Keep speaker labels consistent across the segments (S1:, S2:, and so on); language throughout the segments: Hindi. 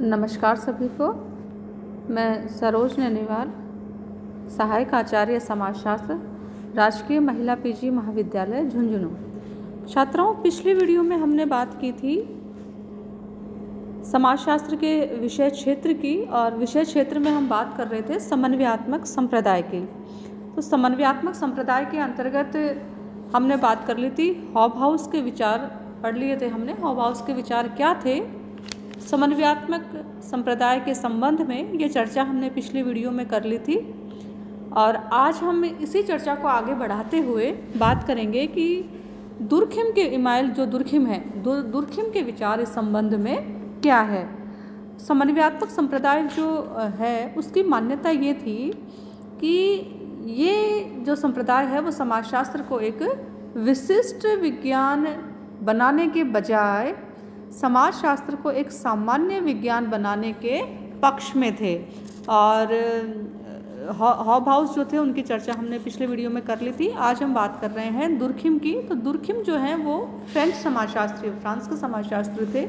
S1: नमस्कार सभी को। मैं सरोज नैनीवाल, सहायक आचार्य समाजशास्त्र, राजकीय महिला पीजी महाविद्यालय झुंझुनू। छात्राओं, पिछली वीडियो में हमने बात की थी समाजशास्त्र के विषय क्षेत्र की, और विषय क्षेत्र में हम बात कर रहे थे समन्वयात्मक संप्रदाय की। तो समन्वयात्मक संप्रदाय के अंतर्गत हमने बात कर ली थी हॉबहाउस के विचार, पढ़ लिए थे हमने। हॉबहाउस के विचार क्या थे समन्वयात्मक संप्रदाय के संबंध में, ये चर्चा हमने पिछली वीडियो में कर ली थी। और आज हम इसी चर्चा को आगे बढ़ाते हुए बात करेंगे कि दुर्खिम के इमाइल जो दुर्खिम है, दुर्खिम के विचार इस संबंध में क्या है। समन्वयात्मक संप्रदाय जो है उसकी मान्यता ये थी कि ये जो संप्रदाय है वो समाजशास्त्र को एक विशिष्ट विज्ञान बनाने के बजाय समाजशास्त्र को एक सामान्य विज्ञान बनाने के पक्ष में थे। और हॉबहाउस जो थे उनकी चर्चा हमने पिछले वीडियो में कर ली थी। आज हम बात कर रहे हैं दुर्खिम की। तो दुर्खिम जो है वो फ्रेंच समाजशास्त्री, फ्रांस के समाजशास्त्री थे,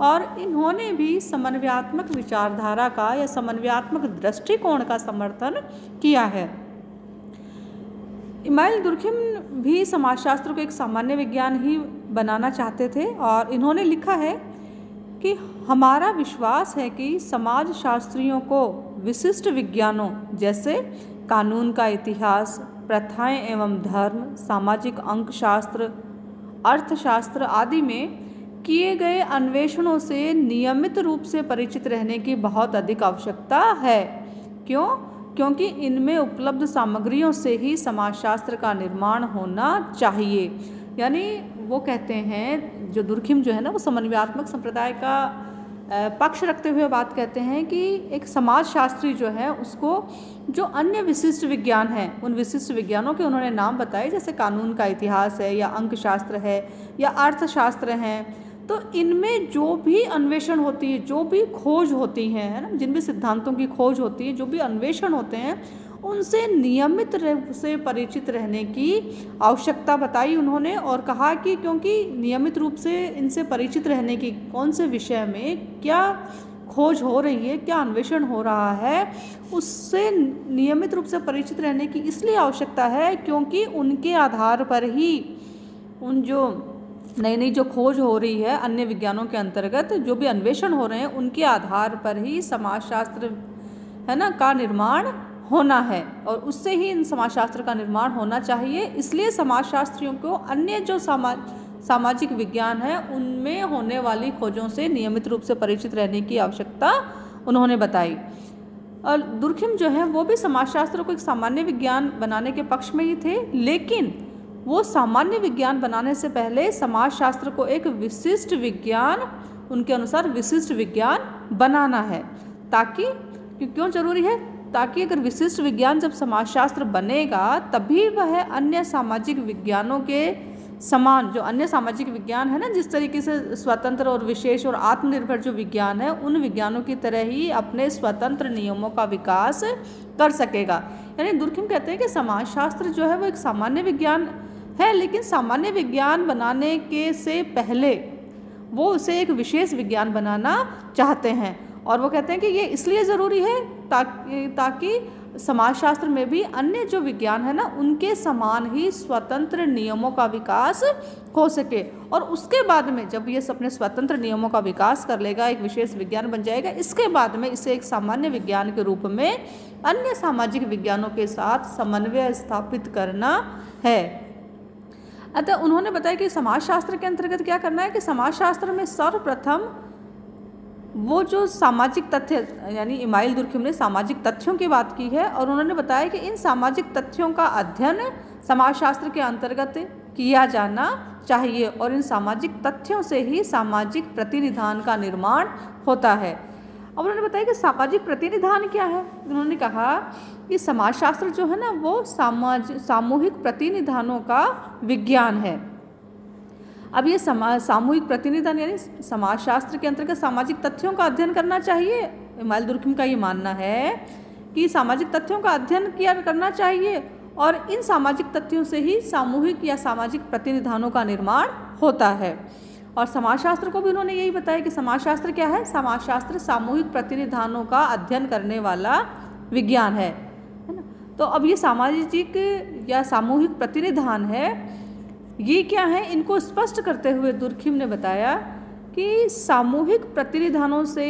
S1: और इन्होंने भी समन्वयात्मक विचारधारा का या समन्वयात्मक दृष्टिकोण का समर्थन किया है। इमाइल दुर्खिम भी समाजशास्त्र को एक सामान्य विज्ञान ही बनाना चाहते थे, और इन्होंने लिखा है कि हमारा विश्वास है कि समाजशास्त्रियों को विशिष्ट विज्ञानों जैसे कानून का इतिहास, प्रथाएं एवं धर्म, सामाजिक अंकशास्त्र, अर्थशास्त्र आदि में किए गए अन्वेषणों से नियमित रूप से परिचित रहने की बहुत अधिक आवश्यकता है। क्योंकि इनमें उपलब्ध सामग्रियों से ही समाजशास्त्र का निर्माण होना चाहिए। यानी वो कहते हैं, जो दुर्खिम जो है ना, वो समन्वयात्मक संप्रदाय का पक्ष रखते हुए बात कहते हैं कि एक समाजशास्त्री जो है उसको जो अन्य विशिष्ट विज्ञान हैं, उन विशिष्ट विज्ञानों के उन्होंने नाम बताए, जैसे कानून का इतिहास है या अंकशास्त्र है या अर्थशास्त्र हैं। तो इनमें जो भी अन्वेषण होती है, जो भी खोज होती हैं, है ना, जिन भी सिद्धांतों की खोज होती है, जो भी अन्वेषण होते हैं, उनसे नियमित रूप से परिचित रहने की आवश्यकता बताई उन्होंने। और कहा कि क्योंकि नियमित रूप से इनसे परिचित रहने की, कौन से विषय में क्या खोज हो रही है, क्या अन्वेषण हो रहा है, उससे नियमित रूप से परिचित रहने की इसलिए आवश्यकता है क्योंकि उनके आधार पर ही उन जो नई जो खोज हो रही है अन्य विज्ञानों के अंतर्गत, जो भी अन्वेषण हो रहे हैं, उनके आधार पर ही समाजशास्त्र है ना का निर्माण होना है, और उससे ही इन समाजशास्त्र का निर्माण होना चाहिए। इसलिए समाजशास्त्रियों को अन्य जो सामाजिक विज्ञान है उनमें होने वाली खोजों से नियमित रूप से परिचित रहने की आवश्यकता उन्होंने बताई। और दुर्खिम जो है वो भी समाजशास्त्र को एक सामान्य विज्ञान बनाने के पक्ष में ही थे, लेकिन वो सामान्य विज्ञान बनाने से पहले समाजशास्त्र को एक विशिष्ट विज्ञान, उनके अनुसार विशिष्ट विज्ञान बनाना है। ताकि क्यों जरूरी है? ताकि अगर विशिष्ट विज्ञान जब समाजशास्त्र बनेगा तभी वह अन्य सामाजिक विज्ञानों के समान, जो अन्य सामाजिक विज्ञान है ना, जिस तरीके से स्वतंत्र और विशेष और आत्मनिर्भर जो विज्ञान है, उन विज्ञानों की तरह ही अपने स्वतंत्र नियमों का विकास कर सकेगा। यानी दुर्खिम कहते हैं कि समाजशास्त्र जो है वो एक सामान्य विज्ञान है, लेकिन सामान्य विज्ञान बनाने के से पहले वो उसे एक विशेष विज्ञान बनाना चाहते हैं। और वो कहते हैं कि ये इसलिए ज़रूरी है ताकि समाजशास्त्र में भी अन्य जो विज्ञान है ना, उनके समान ही स्वतंत्र नियमों का विकास हो सके। और उसके बाद में जब ये अपने स्वतंत्र नियमों का विकास कर लेगा, एक विशेष विज्ञान बन जाएगा, इसके बाद में इसे एक सामान्य विज्ञान के रूप में अन्य सामाजिक विज्ञानों के साथ समन्वय स्थापित करना है। अतः उन्होंने बताया कि समाजशास्त्र के अंतर्गत क्या करना है कि समाजशास्त्र में सर्वप्रथम वो जो सामाजिक तथ्य, यानी इमाइल दुर्खिम ने सामाजिक तथ्यों की बात की है, और उन्होंने बताया कि इन सामाजिक तथ्यों का अध्ययन समाजशास्त्र के अंतर्गत किया जाना चाहिए, और इन सामाजिक तथ्यों से ही सामाजिक प्रतिनिधान का निर्माण होता है। अब उन्होंने बताया कि सामाजिक प्रतिनिधान क्या है। उन्होंने कहा कि समाजशास्त्र जो है ना वो सामूहिक प्रतिनिधानों का विज्ञान है। अब ये सामूहिक प्रतिनिधान यानी समाजशास्त्र के अंतर्गत सामाजिक तथ्यों का अध्ययन करना चाहिए। इमाइल दुर्खिम का ये मानना है कि सामाजिक तथ्यों का अध्ययन करना चाहिए, और इन सामाजिक तथ्यों से ही सामूहिक या सामाजिक प्रतिनिधानों का निर्माण होता है। और समाजशास्त्र को भी उन्होंने यही बताया कि समाजशास्त्र क्या है, समाजशास्त्र सामूहिक प्रतिनिधानों का अध्ययन करने वाला विज्ञान है ना। तो अब ये सामाजिक या सामूहिक प्रतिनिधान है, ये क्या है, इनको स्पष्ट करते हुए दुर्खिम ने बताया कि सामूहिक प्रतिनिधानों से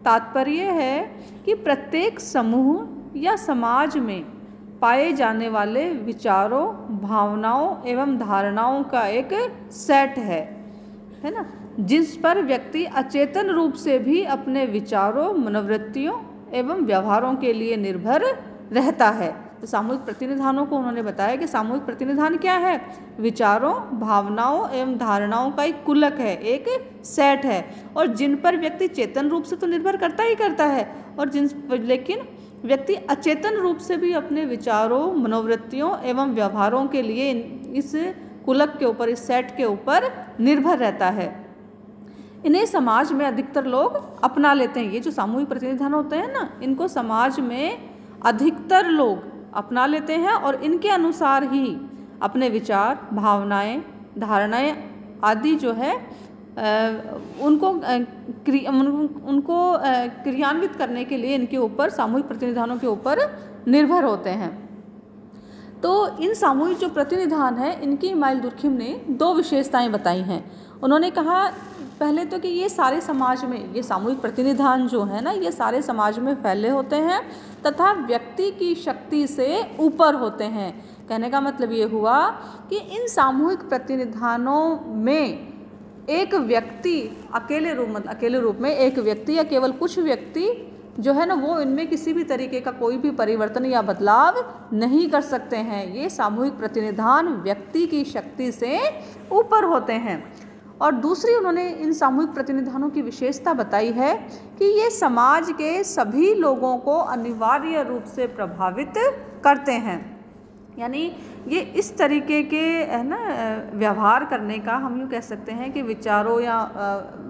S1: तात्पर्य है कि प्रत्येक समूह या समाज में पाए जाने वाले विचारों, भावनाओं एवं धारणाओं का एक सेट है ना, जिस पर व्यक्ति अचेतन रूप से भी अपने विचारों, मनोवृत्तियों एवं व्यवहारों के लिए निर्भर रहता है। तो सामूहिक प्रतिनिधानों को उन्होंने बताया कि सामूहिक प्रतिनिधान क्या है, विचारों, भावनाओं एवं धारणाओं का एक कुलक है, एक सेट है, और जिन पर व्यक्ति चेतन रूप से तो निर्भर करता ही करता है, और लेकिन व्यक्ति अचेतन रूप से भी अपने विचारों, मनोवृत्तियों एवं व्यवहारों के लिए इस कुलक के ऊपर, इस सेट के ऊपर निर्भर रहता है। इन्हें समाज में अधिकतर लोग अपना लेते हैं। ये जो सामूहिक प्रतिनिधान होते हैं ना, इनको समाज में अधिकतर लोग अपना लेते हैं और इनके अनुसार ही अपने विचार, भावनाएं, धारणाएं आदि जो है उनको क्रियान्वित करने के लिए इनके ऊपर, सामूहिक प्रतिनिधानों के ऊपर निर्भर होते हैं। तो इन सामूहिक जो प्रतिनिधान है, इनकी इमाइल दुर्खिम ने 2 विशेषताएं बताई हैं। उन्होंने कहा पहले तो कि ये सारे समाज में, ये सामूहिक प्रतिनिधान जो है ना, ये सारे समाज में फैले होते हैं तथा व्यक्ति की शक्ति से ऊपर होते हैं। कहने का मतलब ये हुआ कि इन सामूहिक प्रतिनिधानों में एक व्यक्ति अकेले रूप में एक व्यक्ति या केवल कुछ व्यक्ति जो है ना, वो इनमें किसी भी तरीके का कोई भी परिवर्तन या बदलाव नहीं कर सकते हैं। ये सामूहिक प्रतिनिधान व्यक्ति की शक्ति से ऊपर होते हैं। और दूसरी उन्होंने इन सामूहिक प्रतिनिधानों की विशेषता बताई है कि ये समाज के सभी लोगों को अनिवार्य रूप से प्रभावित करते हैं। यानी ये इस तरीके के है ना व्यवहार करने का, हम यूँ कह सकते हैं कि विचारों या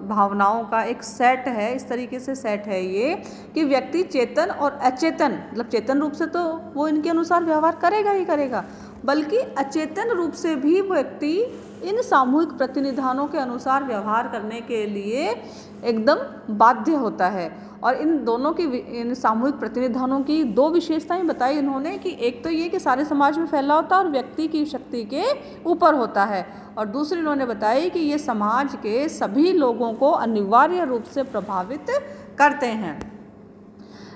S1: भावनाओं का एक सेट है, इस तरीके से सेट है ये कि व्यक्ति चेतन और अचेतन, मतलब चेतन रूप से तो वो इनके अनुसार व्यवहार करेगा ही करेगा, बल्कि अचेतन रूप से भी व्यक्ति इन सामूहिक प्रतिनिधानों के अनुसार व्यवहार करने के लिए एकदम बाध्य होता है। और इन दोनों की, इन सामूहिक प्रतिनिधानों की 2 विशेषताएं बताई इन्होंने कि एक तो ये कि सारे समाज में फैला होता है और व्यक्ति की शक्ति के ऊपर होता है, और दूसरी इन्होंने बताई कि ये समाज के सभी लोगों को अनिवार्य रूप से प्रभावित करते हैं।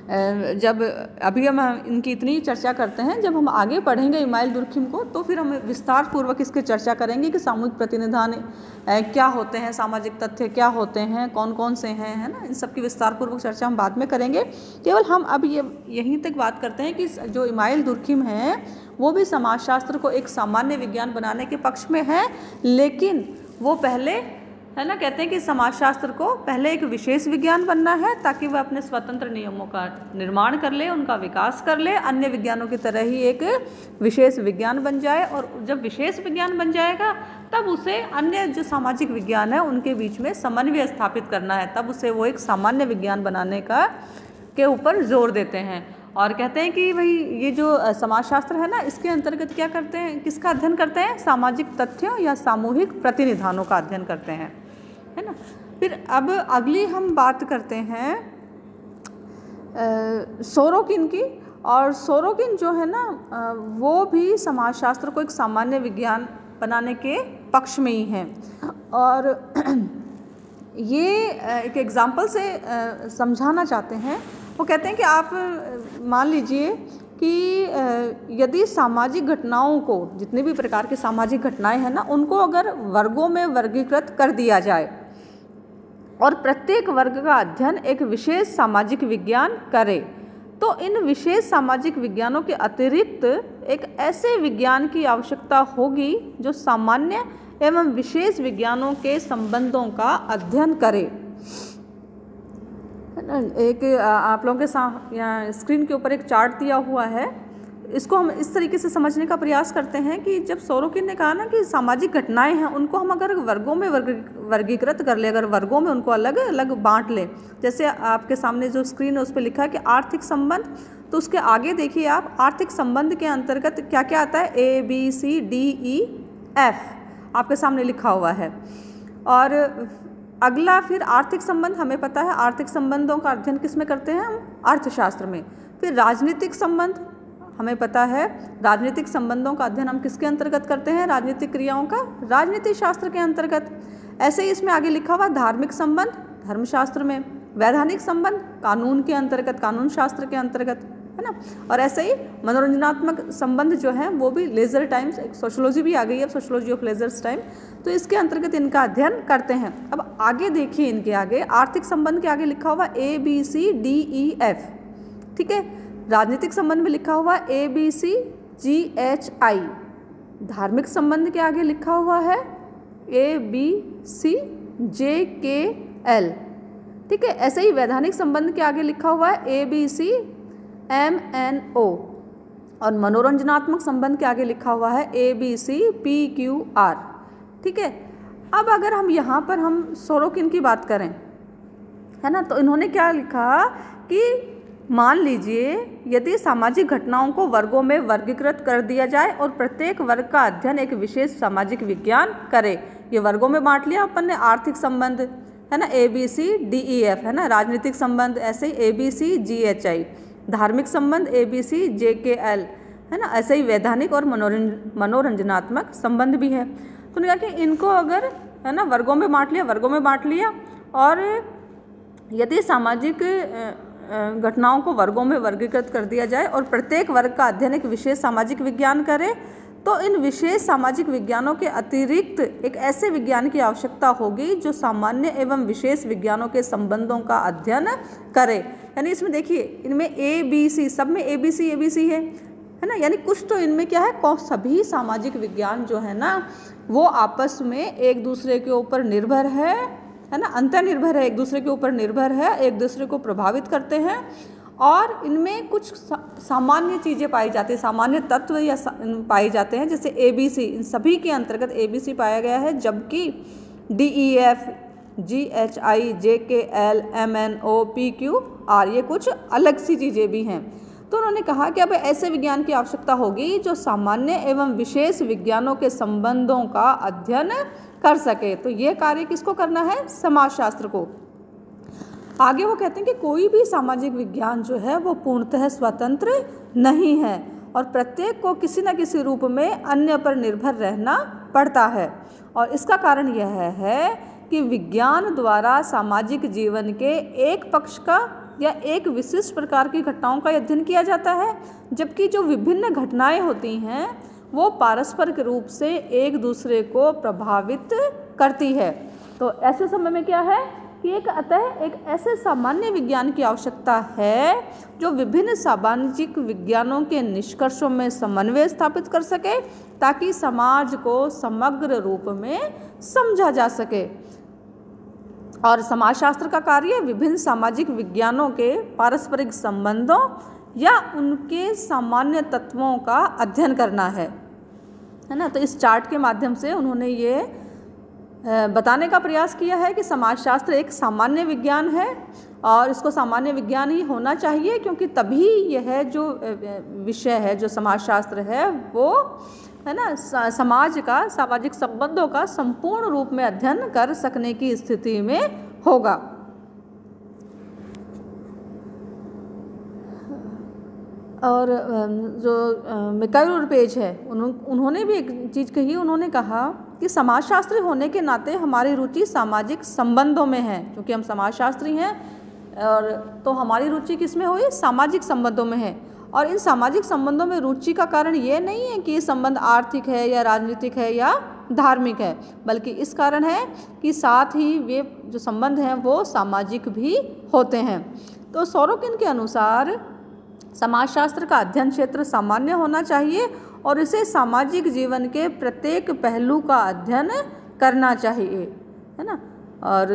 S1: जब अभी हम इनकी इतनी चर्चा करते हैं, जब हम आगे पढ़ेंगे इमाइल दुर्खिम को तो फिर हम विस्तार पूर्वक इसकी चर्चा करेंगे कि सामूहिक प्रतिनिधान क्या होते हैं, सामाजिक तथ्य क्या होते हैं, कौन कौन से हैं, है ना। इन सब की विस्तार पूर्वक चर्चा हम बाद में करेंगे। केवल हम अब यहीं तक बात करते हैं कि जो इमाइल दुर्खिम है वो भी समाजशास्त्र को एक सामान्य विज्ञान बनाने के पक्ष में है, लेकिन वो पहले है ना कहते हैं कि समाजशास्त्र को पहले एक विशेष विज्ञान बनना है ताकि वह अपने स्वतंत्र नियमों का निर्माण कर ले, उनका विकास कर ले, अन्य विज्ञानों की तरह ही एक विशेष विज्ञान बन जाए। और जब विशेष विज्ञान बन जाएगा तब उसे अन्य जो सामाजिक विज्ञान है उनके बीच में समन्वय स्थापित करना है, तब उसे वो एक सामान्य विज्ञान बनाने के ऊपर जोर देते हैं। और कहते हैं कि भाई ये जो समाजशास्त्र है ना, इसके अंतर्गत क्या करते हैं, किसका अध्ययन करते हैं, सामाजिक तथ्यों या सामूहिक प्रतिनिधानों का अध्ययन करते हैं, है ना। फिर अब अगली हम बात करते हैं सोरोकिन की। और सोरोकिन जो है ना वो भी समाजशास्त्र को एक सामान्य विज्ञान बनाने के पक्ष में ही हैं। और ये एक एग्जाम्पल से समझाना चाहते हैं। वो कहते हैं कि आप मान लीजिए कि यदि सामाजिक घटनाओं को, जितने भी प्रकार की सामाजिक घटनाएं हैं ना, उनको अगर वर्गों में वर्गीकृत कर दिया जाए और प्रत्येक वर्ग का अध्ययन एक विशेष सामाजिक विज्ञान करे, तो इन विशेष सामाजिक विज्ञानों के अतिरिक्त एक ऐसे विज्ञान की आवश्यकता होगी जो सामान्य एवं विशेष विज्ञानों के संबंधों का अध्ययन करे। एक आप लोगों के यहाँ स्क्रीन के ऊपर एक चार्ट दिया हुआ है, इसको हम इस तरीके से समझने का प्रयास करते हैं कि जब सोरोकिन ने कहा ना कि सामाजिक घटनाएं हैं उनको हम अगर वर्गों में वर्गीकृत कर ले, अगर वर्गों में उनको अलग अलग बांट ले, जैसे आपके सामने जो स्क्रीन है उस पर लिखा है कि आर्थिक संबंध, तो उसके आगे देखिए आप, आर्थिक संबंध के अंतर्गत क्या क्या आता है, A B C D E F आपके सामने लिखा हुआ है। और अगला फिर आर्थिक संबंध, हमें पता है आर्थिक संबंधों का अध्ययन किस में करते हैं हम, अर्थशास्त्र में। फिर राजनीतिक संबंध, हमें पता है राजनीतिक संबंधों का अध्ययन हम किसके अंतर्गत करते हैं, राजनीतिक क्रियाओं का राजनीति शास्त्र के अंतर्गत। ऐसे ही इसमें आगे लिखा हुआ धार्मिक संबंध धर्मशास्त्र में, वैधानिक संबंध कानून के अंतर्गत, कानून शास्त्र के अंतर्गत, है ना। और ऐसे ही मनोरंजनात्मक संबंध जो है वो भी लेजर टाइम्स, एक सोशियोलॉजी भी आ गई है, सोशियोलॉजी ऑफ लेजर्स टाइम, तो इसके अंतर्गत इनका अध्ययन करते हैं। अब आगे देखिए, इनके आगे आर्थिक संबंध के आगे लिखा हुआ ABCDEF, ठीक है। राजनीतिक संबंध में लिखा हुआ ABCGHI, धार्मिक संबंध के आगे लिखा हुआ है ABCJKL, ठीक है। ऐसे ही वैधानिक संबंध के आगे लिखा हुआ है ABCMNO, और मनोरंजनात्मक संबंध के आगे लिखा हुआ है ABCPQR, ठीक है। अब अगर हम यहाँ पर हम सोरोकिन की बात करें, है ना, तो इन्होंने क्या लिखा कि मान लीजिए यदि सामाजिक घटनाओं को वर्गों में वर्गीकृत कर दिया जाए और प्रत्येक वर्ग का अध्ययन एक विशेष सामाजिक विज्ञान करे। ये वर्गों में बांट लिया अपन ने, आर्थिक संबंध, है ना, ABCDEF, है ना, राजनीतिक संबंध ऐसे ही ABCGHI, धार्मिक संबंध ABCJKL, है ना, ऐसे ही वैधानिक और मनोरंजनात्मक संबंध भी है। तो उन्होंने कहा कि इनको अगर, है ना, वर्गों में बांट लिया और यदि सामाजिक घटनाओं को वर्गों में वर्गीकृत कर दिया जाए और प्रत्येक वर्ग का अध्ययन एक विशेष सामाजिक विज्ञान करे, तो इन विशेष सामाजिक विज्ञानों के अतिरिक्त एक ऐसे विज्ञान की आवश्यकता होगी जो सामान्य एवं विशेष विज्ञानों के संबंधों का अध्ययन करे। यानी इसमें देखिए, इनमें ABC, सब में ABC है ना, यानी कुछ तो इनमें क्या है, सभी सामाजिक विज्ञान जो है ना वो आपस में एक दूसरे के ऊपर निर्भर है ना, अंतर्निर्भर है, एक दूसरे के ऊपर निर्भर है, एक दूसरे को प्रभावित करते हैं, और इनमें कुछ सामान्य चीज़ें पाई जाती है, सामान्य तत्व या पाए जाते हैं, जैसे ABC, इन सभी के अंतर्गत ABC पाया गया है, जबकि DEF, GHI, JKL, MNO, PQR ये कुछ अलग सी चीज़ें भी हैं। तो उन्होंने कहा कि अब ऐसे विज्ञान की आवश्यकता होगी जो सामान्य एवं विशेष विज्ञानों के संबंधों का अध्ययन कर सके। तो ये कार्य किसको करना है, समाजशास्त्र को। आगे वो कहते हैं कि कोई भी सामाजिक विज्ञान जो है वो पूर्णतः स्वतंत्र नहीं है और प्रत्येक को किसी न किसी रूप में अन्य पर निर्भर रहना पड़ता है, और इसका कारण यह है कि विज्ञान द्वारा सामाजिक जीवन के एक पक्ष का या एक विशिष्ट प्रकार की घटनाओं का अध्ययन किया जाता है, जबकि जो विभिन्न घटनाएं होती हैं वो पारस्परिक रूप से एक दूसरे को प्रभावित करती है। तो ऐसे समय में क्या है कि एक ऐसे सामान्य विज्ञान की आवश्यकता है जो विभिन्न सामाजिक विज्ञानों के निष्कर्षों में समन्वय स्थापित कर सके, ताकि समाज को समग्र रूप में समझा जा सके। और समाजशास्त्र का कार्य विभिन्न सामाजिक विज्ञानों के पारस्परिक संबंधों या उनके सामान्य तत्वों का अध्ययन करना है ना। तो इस चार्ट के माध्यम से उन्होंने ये बताने का प्रयास किया है कि समाजशास्त्र एक सामान्य विज्ञान है और इसको सामान्य विज्ञान ही होना चाहिए, क्योंकि तभी यह जो विषय है, जो समाजशास्त्र है, वो है ना समाज का, सामाजिक संबंधों का संपूर्ण रूप में अध्ययन कर सकने की स्थिति में होगा। और जो मिकाइल पेज है उन्होंने भी एक चीज़ कही, उन्होंने कहा कि समाजशास्त्री होने के नाते हमारी रुचि सामाजिक संबंधों में है, क्योंकि हम समाजशास्त्री हैं और तो हमारी रुचि किस में हुई, सामाजिक संबंधों में है। और इन सामाजिक संबंधों में रुचि का कारण ये नहीं है कि ये संबंध आर्थिक है या राजनीतिक है या धार्मिक है, बल्कि इस कारण है कि साथ ही वे जो संबंध हैं वो सामाजिक भी होते हैं। तो सोरोकिन के अनुसार समाजशास्त्र का अध्ययन क्षेत्र सामान्य होना चाहिए और इसे सामाजिक जीवन के प्रत्येक पहलू का अध्ययन करना चाहिए, है ना। और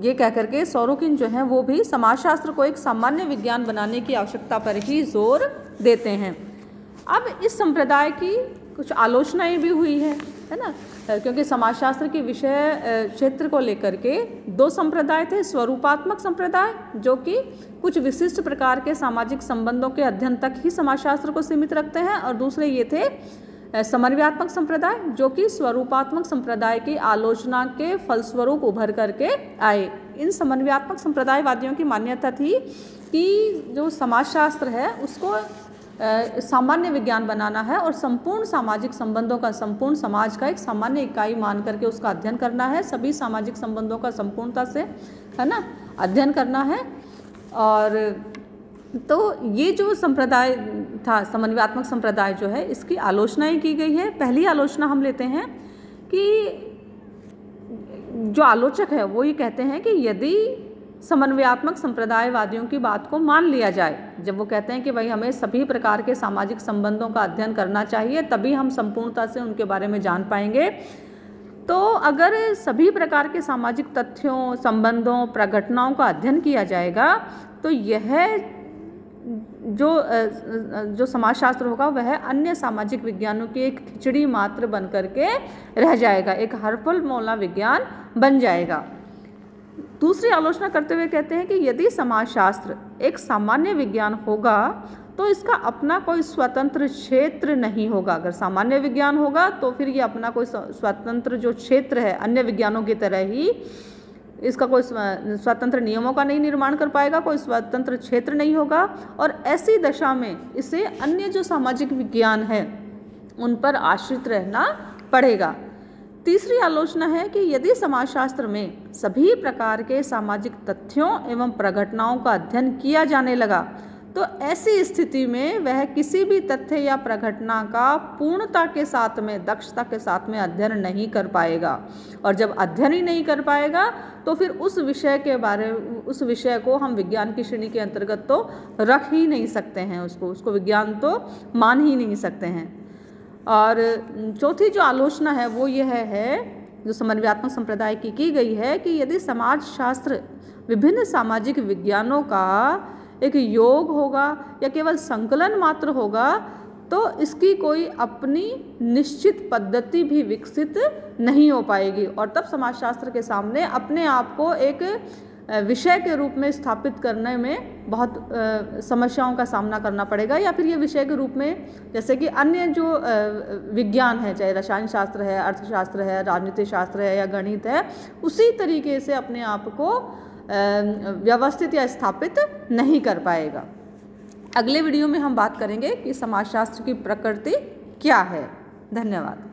S1: ये कह करके सोरोकिन जो है वो भी समाजशास्त्र को एक सामान्य विज्ञान बनाने की आवश्यकता पर ही जोर देते हैं। अब इस संप्रदाय की कुछ आलोचनाएं भी हुई है ना, क्योंकि समाजशास्त्र के विषय क्षेत्र को लेकर के दो संप्रदाय थे। स्वरूपात्मक संप्रदाय जो कि कुछ विशिष्ट प्रकार के सामाजिक संबंधों के अध्ययन तक ही समाजशास्त्र को सीमित रखते हैं, और दूसरे ये थे समन्वयात्मक संप्रदाय, जो कि स्वरूपात्मक संप्रदाय की आलोचना के फलस्वरूप उभर करके आए। इन समन्वयात्मक संप्रदायवादियों की मान्यता थी कि जो समाजशास्त्र है उसको सामान्य विज्ञान बनाना है और संपूर्ण सामाजिक संबंधों का, संपूर्ण समाज का एक सामान्य इकाई मान करके उसका अध्ययन करना है, सभी सामाजिक संबंधों का संपूर्णता से, है ना, अध्ययन करना है। और तो ये जो संप्रदाय था, समन्वयात्मक संप्रदाय जो है, इसकी आलोचनाएं की गई है। पहली आलोचना हम लेते हैं कि जो आलोचक है वो ये कहते हैं कि यदि समन्वयात्मक संप्रदायवादियों की बात को मान लिया जाए, जब वो कहते हैं कि भाई हमें सभी प्रकार के सामाजिक संबंधों का अध्ययन करना चाहिए तभी हम संपूर्णता से उनके बारे में जान पाएंगे, तो अगर सभी प्रकार के सामाजिक तथ्यों, संबंधों, प्रघटनाओं का अध्ययन किया जाएगा तो यह जो समाजशास्त्र होगा वह अन्य सामाजिक विज्ञानों की एक खिचड़ी मात्र बन करके रह जाएगा, एक हरफल मौला विज्ञान बन जाएगा। दूसरी आलोचना करते हुए कहते हैं कि यदि समाजशास्त्र एक सामान्य विज्ञान होगा तो इसका अपना कोई स्वतंत्र क्षेत्र नहीं होगा। अगर सामान्य विज्ञान होगा तो फिर ये अपना कोई स्वतंत्र जो क्षेत्र है, अन्य विज्ञानों की तरह ही इसका कोई स्वतंत्र नियमों का नहीं निर्माण कर पाएगा, कोई स्वतंत्र क्षेत्र नहीं होगा, और ऐसी दशा में इसे अन्य जो सामाजिक विज्ञान है उन पर आश्रित रहना पड़ेगा। तीसरी आलोचना है कि यदि समाजशास्त्र में सभी प्रकार के सामाजिक तथ्यों एवं प्रघटनाओं का अध्ययन किया जाने लगा तो ऐसी स्थिति में वह किसी भी तथ्य या प्रघटना का पूर्णता के साथ में, दक्षता के साथ में अध्ययन नहीं कर पाएगा, और जब अध्ययन ही नहीं कर पाएगा तो फिर उस विषय को हम विज्ञान की श्रेणी के अंतर्गत तो रख ही नहीं सकते हैं, उसको विज्ञान तो मान ही नहीं सकते हैं। और चौथी जो आलोचना है वो यह है, जो समन्वयात्मक संप्रदाय की गई है, कि यदि समाजशास्त्र विभिन्न सामाजिक विज्ञानों का एक योग होगा या केवल संकलन मात्र होगा तो इसकी कोई अपनी निश्चित पद्धति भी विकसित नहीं हो पाएगी, और तब समाजशास्त्र के सामने अपने आप को एक विषय के रूप में स्थापित करने में बहुत समस्याओं का सामना करना पड़ेगा, या फिर ये विषय के रूप में, जैसे कि अन्य जो विज्ञान है, चाहे रसायन शास्त्र है, अर्थशास्त्र है, राजनीति शास्त्र है या गणित है, उसी तरीके से अपने आप को व्यवस्थित या स्थापित नहीं कर पाएगा। अगले वीडियो में हम बात करेंगे कि समाजशास्त्र की प्रकृति क्या है। धन्यवाद।